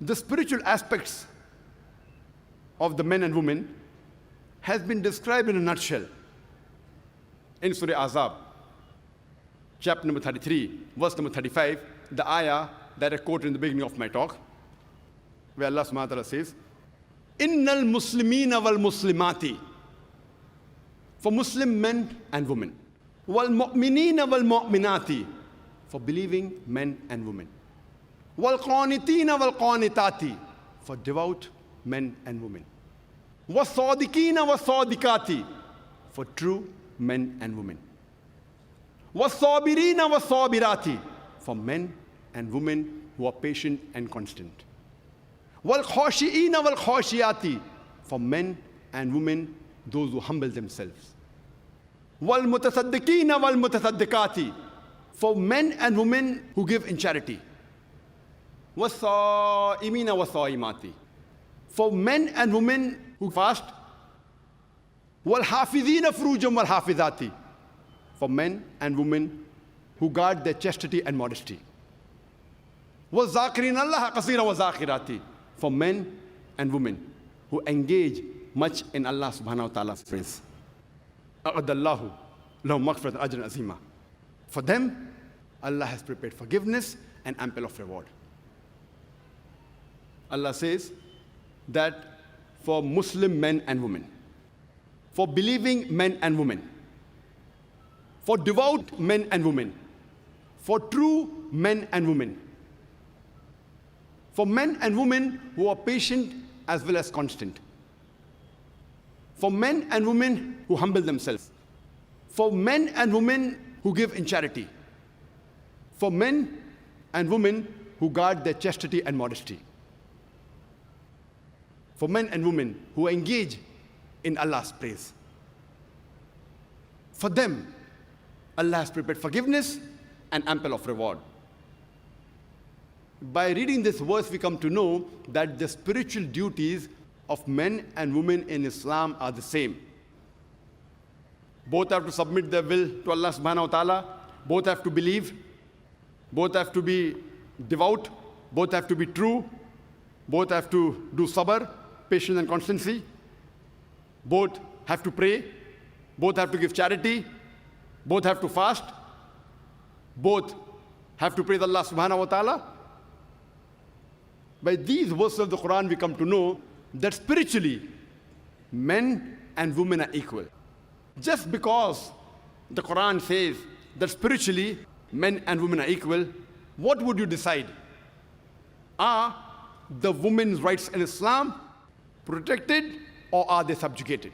The spiritual aspects of the men and women has been described in a nutshell in Surah Azab, chapter number 33, verse number 35, the ayah that I quoted in the beginning of my talk, where Allah subhanahu wa ta'ala says, Innal Muslimina wal Muslimati, for Muslim men and women, wal Mu'minina wal Mu'minati, for believing men and women, wal Qanitina wal Qanitati, for devout men and women, was Sadiqina was Sadiqati, for true men and women, was Sabirina was Sabirati, for men and women who are patient and constant, wal Khashiina wal Khashiyati, for men and women those who humble themselves, wal Mutasaddiqina wal Mutasaddiqati, for men and women who give in charity, was Sa'imina was Sa'imati, for men and women who fast, wal hafizina furujum wal hafizati, for men and women who guard their chastity and modesty, was zakirin Allah kasira wa zakirati, for men and women who engage much in Allah subhanahu wa ta'ala's praise. A'adallahu lahum maghfiratan ajran azima. For them, Allah has prepared forgiveness and ample of reward. Allah says that for Muslim men and women, for believing men and women, for devout men and women, for true men and women, for men and women who are patient as well as constant, for men and women who humble themselves, for men and women who give in charity, for men and women who guard their chastity and modesty, for men and women who engage in Allah's praise. For them, Allah has prepared forgiveness and ample of reward. By reading this verse, we come to know that the spiritual duties of men and women in Islam are the same. Both have to submit their will to Allah subhanahu wa ta'ala, both have to believe, both have to be devout, both have to be true, both have to do sabr, patience and constancy, both have to pray, both have to give charity, both have to fast, both have to praise Allah subhanahu wa ta'ala. By these verses of the Quran, we come to know that spiritually, men and women are equal. Just because the Quran says that spiritually, men and women are equal, what would you decide? Are the women's rights in Islam protected or are they subjugated?